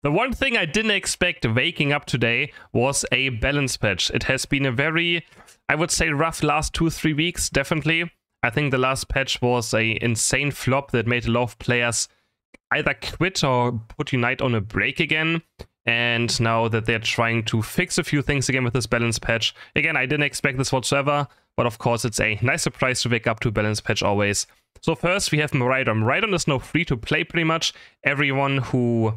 The one thing I didn't expect waking up today was a balance patch. It has been a very, I would say, rough last 2-3 weeks, definitely. I think the last patch was a insane flop that made a lot of players either quit or put Unite on a break again. And now that they're trying to fix a few things again with this balance patch. Again, I didn't expect this whatsoever, but of course it's a nice surprise to wake up to a balance patch always. So first we have MIRAIDON. MIRAIDON is now free to play pretty much. Everyone who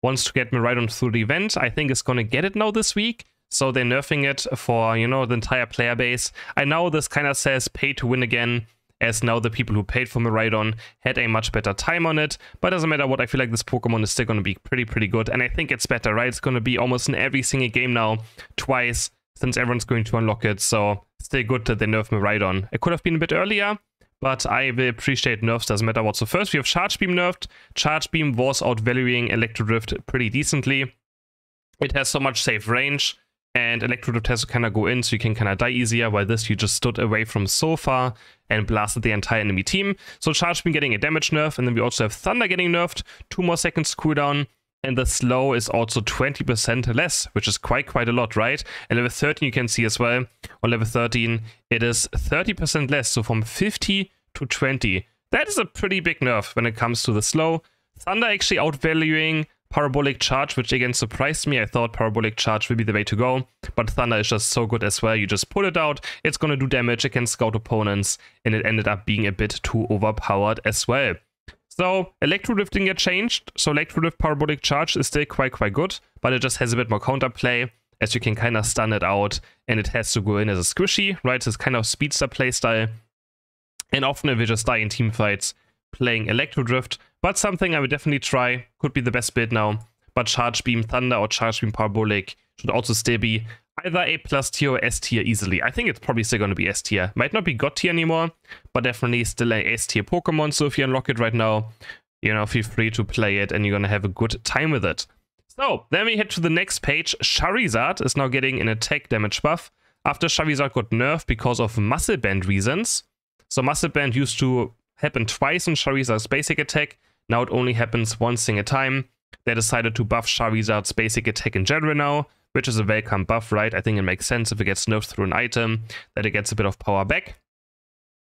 wants to get MIRAIDON through the event, I think is going to get it now this week. So they're nerfing it for, you know, the entire player base. I know this kind of says pay to win again, as now the people who paid for MIRAIDON had a much better time on it. But doesn't matter what, I feel like this Pokemon is still going to be pretty good. And I think it's better, right? It's going to be almost in every single game now, twice, since everyone's going to unlock it. So still good that they nerf MIRAIDON. It could have been a bit earlier, but I will appreciate nerfs, doesn't matter what. So first we have Charge Beam nerfed. Charge Beam was outvaluing Electro Drift pretty decently. It has so much safe range, and Electro Drift has to kind of go in so you can kind of die easier, while this you just stood away from so far and blasted the entire enemy team. So Charge Beam getting a damage nerf, and then we also have Thunder getting nerfed, 2 more seconds cooldown, and the slow is also 20% less, which is quite a lot, right? And level 13 you can see as well, on level 13 it is 30% less, so from 50 to 20. That is a pretty big nerf when it comes to the slow. Thunder actually outvaluing Parabolic Charge, which again surprised me. I thought Parabolic Charge would be the way to go, but Thunder is just so good as well. You just pull it out, it's gonna do damage, it can scout opponents, and it ended up being a bit too overpowered as well. So Electro Drift didn't get changed, so Electro Drift Parabolic Charge is still quite good, but it just has a bit more counterplay, as you can kind of stun it out, and it has to go in as a squishy, right? It's kind of speedster playstyle, and often it will just die in team fights playing Electro Drift, but something I would definitely try. Could be the best build now, but Charge Beam Thunder or Charge Beam Parabolic should also still be either A+ tier or S tier easily. I think it's probably still going to be S tier. Might not be God tier anymore, but definitely still a S tier Pokemon. So if you unlock it right now, you know, feel free to play it and you're going to have a good time with it. So then we head to the next page. Charizard is now getting an attack damage buff after Charizard got nerfed because of Muscle Band reasons. So Muscle Band used to happen twice on Charizard's basic attack. Now it only happens one single time. They decided to buff Charizard's basic attack in general now, which is a welcome buff, right? I think it makes sense if it gets nerfed through an item, that it gets a bit of power back.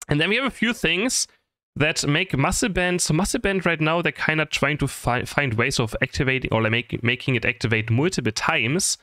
And then we have a few things that make Muscle Band. So Muscle Band right now, they're kind of trying to find ways of activating or like making it activate multiple times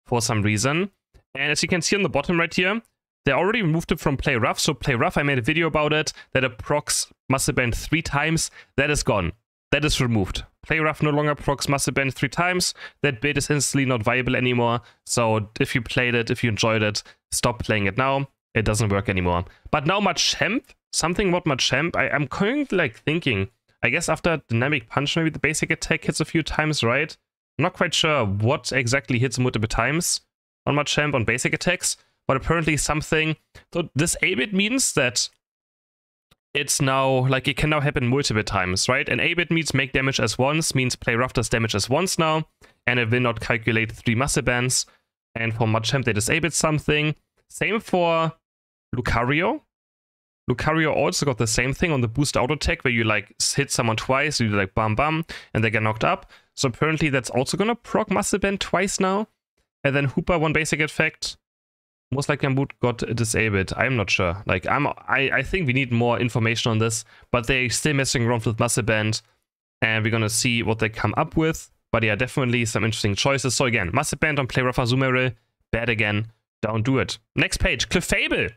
for some reason. And as you can see on the bottom right here, they already removed it from Play Rough. So Play Rough, I made a video about it, that it procs Muscle Band 3 times. That is gone. That is removed. Play Rough no longer procs Muscle Band 3 times. That build is instantly not viable anymore. So if you played it, if you enjoyed it, stop playing it now. It doesn't work anymore. But now Machamp, something about Machamp, I'm currently like thinking, I guess after Dynamic Punch, maybe the basic attack hits a few times, right? I'm not quite sure what exactly hits multiple times on Machamp on basic attacks, but apparently something. So disable means that it's now, like, it can now happen multiple times, right? And A-bit means make damage as once, means Play Rough does damage as once now, and it will not calculate 3 Muscle Bands. And for Machamp, they disabled something. Same for Lucario. Lucario also got the same thing on the boost auto attack, where you like hit someone twice, you do like bam bam, and they get knocked up. So apparently that's also gonna proc Muscle Band twice now. And then Hooper, one basic effect. Most likely Boot got disabled. I'm not sure. Like I think we need more information on this, but they're still messing around with Muscle Band, and we're gonna see what they come up with. But yeah, definitely some interesting choices. So again, Muscle Band on Play Rough Azumarill, bad again. Don't do it. Next page, Clefable.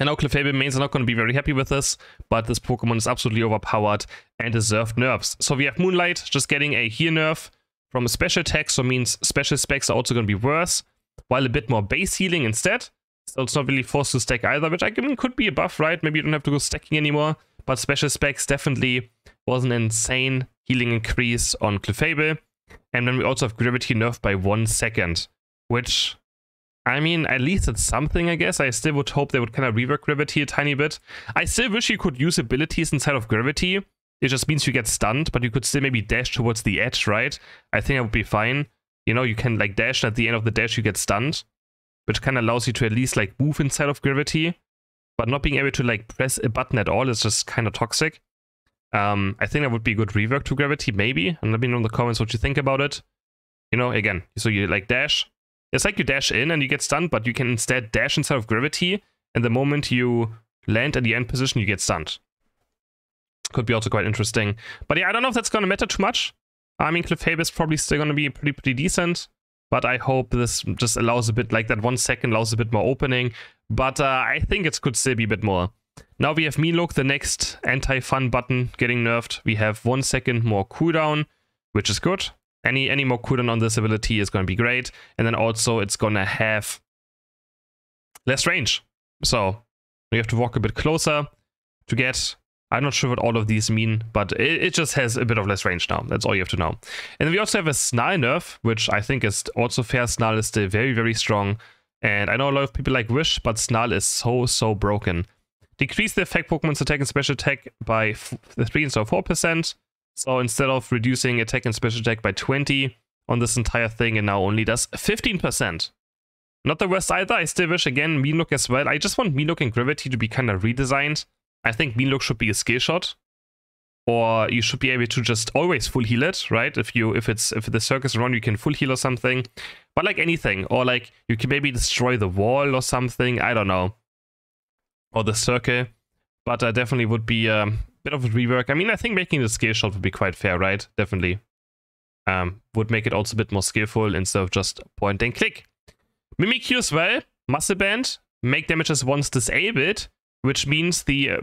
I know Clefable mains are not going to be very happy with this, but this Pokemon is absolutely overpowered and deserved nerfs. So we have Moonlight just getting a heal nerf from a special attack, so means special specs are also going to be worse, while a bit more base healing instead. So it's not really forced to stack either, which I mean could be a buff, right? Maybe you don't have to go stacking anymore, but special specs definitely was an insane healing increase on Clefable. And then we also have Gravity nerfed by 1 second, which, I mean, at least it's something, I guess. I still would hope they would kind of rework Gravity a tiny bit. I still wish you could use abilities inside of Gravity. It just means you get stunned, but you could still maybe dash towards the edge, right? I think that would be fine. You know, you can like dash, and at the end of the dash you get stunned, which kind of allows you to at least like move inside of Gravity. But not being able to like press a button at all is just kind of toxic. I think that would be a good rework to Gravity, maybe. And let me know in the comments what you think about it. You know, again, so you like dash. It's like you dash in and you get stunned, but you can instead dash instead of Gravity. And the moment you land at the end position, you get stunned. Could be also quite interesting. But yeah, I don't know if that's going to matter too much. I mean, Clefable is probably still going to be pretty decent. But I hope this just allows a bit, like that 1 second allows a bit more opening. But I think it could still be a bit more. Now we have Melook, the next anti-fun button getting nerfed. We have 1 second more cooldown, which is good. Any more cooldown on this ability is going to be great. And then also it's going to have less range. So we have to walk a bit closer to get... I'm not sure what all of these mean, but it just has a bit of less range now. That's all you have to know. And then we also have a Snarl nerf, which I think is also fair. Snarl is still very, very strong. And I know a lot of people like Wish, but Snarl is so broken. Decrease the effect Pokemon's attack and special attack by 3 instead of 4%. So instead of reducing attack and special attack by 20 on this entire thing, it now only does 15%. Not the worst either. I still wish, again, Melook as well. I just want Melook and Gravity to be kind of redesigned. I think Melook should be a skill shot, or you should be able to just always full heal it, right? If the circus around you can full heal or something, but like anything, or like you can maybe destroy the wall or something. I don't know, or the circle, but definitely would be a bit of a rework. I mean, I think making the skill shot would be quite fair, right? Definitely would make it also a bit more skillful instead of just point and click. Mimikyu as well, Muscle Band, make damages once disabled, which means the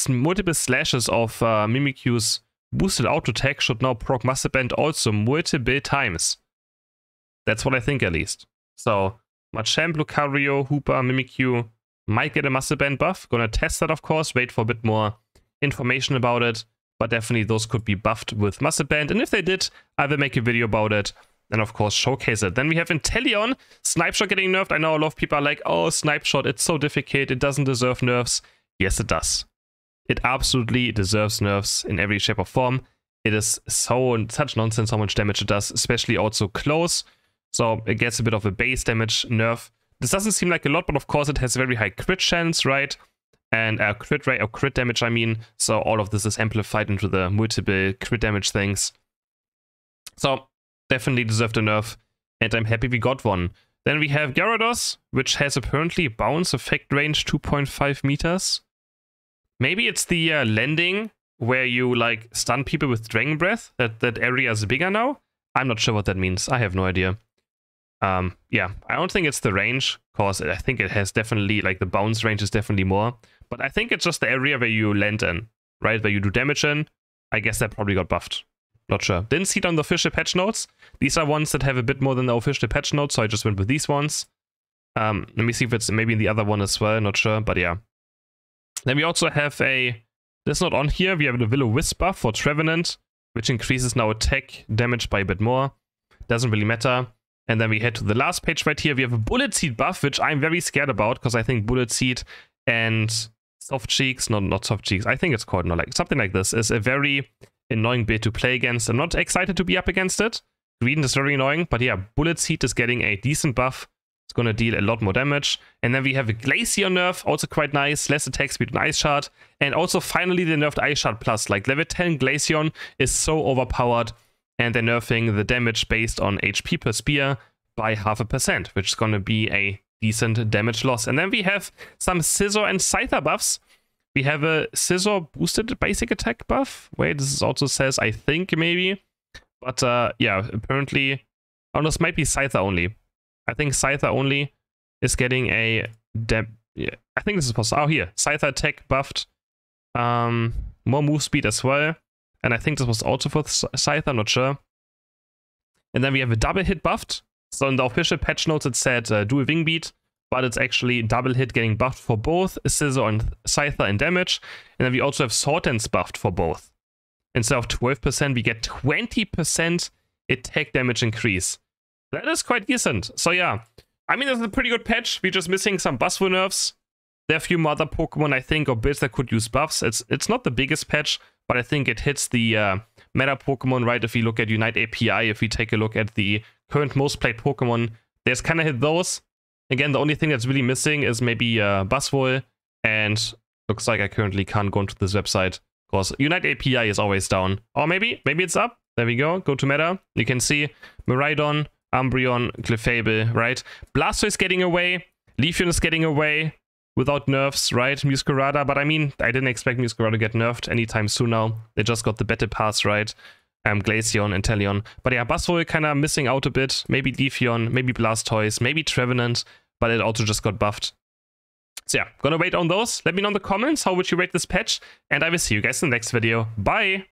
multiple slashes of Mimikyu's boosted auto attack should now proc Muscle Band also multiple times. That's what I think, at least. So Machamp, Lucario, Hoopa, Mimikyu might get a Muscle Band buff. Gonna test that, of course, wait for a bit more information about it, but definitely those could be buffed with Muscle Band, and if they did, I will make a video about it and of course showcase it. Then we have Inteleon, Snipe Shot getting nerfed. I know a lot of people are like, oh, Snipe Shot, it's so difficult, it doesn't deserve nerfs. Yes, it does. It absolutely deserves nerfs in every shape or form. It is such nonsense how much damage it does, especially also close. So it gets a bit of a base damage nerf. This doesn't seem like a lot, but of course it has very high crit chance, right? And crit rate, or crit damage, I mean. So all of this is amplified into the multiple crit damage things. So definitely deserved a nerf, and I'm happy we got one. Then we have Gyarados, which has apparently bounce effect range 2.5 meters. Maybe it's the landing where you like stun people with Dragon Breath. That area is bigger now. I'm not sure what that means. I have no idea. Yeah, I don't think it's the range, because I think it has definitely, like, the bounce range is definitely more. But I think it's just the area where you land in, right? Where you do damage in. I guess that probably got buffed. Not sure. Didn't see it on the official patch notes. These are ones that have a bit more than the official patch notes, so I just went with these ones. Let me see if it's maybe in the other one as well. Not sure, but yeah. Then we also have a... This is not on here. We have the Will-O-Wisp buff for Trevenant, which increases now attack damage by a bit more. Doesn't really matter. And then we head to the last page right here. We have a Bullet Seed buff, which I'm very scared about, because I think Bullet Seed and Soft Cheeks, not Soft Cheeks, I think it's called, no, like something like this, is a very annoying build to play against. I'm not excited to be up against it. Green is very annoying, but yeah, Bullet Seed is getting a decent buff. It's going to deal a lot more damage. And then we have a Glacier nerf, also quite nice, less attack speed and Ice Shard. And also finally the nerfed Ice Shard Plus. Like level 10 Glaceon is so overpowered, and they're nerfing the damage based on HP per spear by 0.5%, which is going to be a decent damage loss. And then we have some Scizor and Scyther buffs. We have a Scizor boosted basic attack buff. Wait, this also says, I think, maybe. But yeah, apparently... Oh, this might be Scyther only. I think Scyther only is getting a... Yeah, I think this is possible. Oh, here. Scyther attack buffed. More move speed as well. And I think this was also for Scyther, I'm not sure. And then we have a double hit buffed. So in the official patch notes it said do a wing beat, but it's actually double hit getting buffed for both Scizor and Scyther in damage. And then we also have Sword Dance buffed for both. Instead of 12%, we get 20% attack damage increase. That is quite decent. So yeah, I mean, that's a pretty good patch. We're just missing some Buzzword nerfs. There are a few other Pokemon, I think, or builds that could use buffs. It's not the biggest patch, but I think it hits the meta Pokemon, right? If we look at Unite API, if we take a look at the current most played Pokemon, there's kind of hit those. Again, the only thing that's really missing is maybe Buzzwole, and looks like I currently can't go into this website course, Unite API is always down. Or maybe it's up. There we go. Go to meta. You can see MIRAIDON, Umbreon, Clefable, right? Blastoise getting away. Leafeon is getting away without nerfs, right? Muscarada, but I mean, I didn't expect Muscarada to get nerfed anytime soon now. They just got the Battle Pass, right? Glaceon and Teleon. But yeah, Buzzwole kind of missing out a bit. Maybe Leafeon, maybe Blastoise, maybe Trevenant, but it also just got buffed. So yeah, gonna wait on those. Let me know in the comments how would you rate this patch, and I will see you guys in the next video. Bye!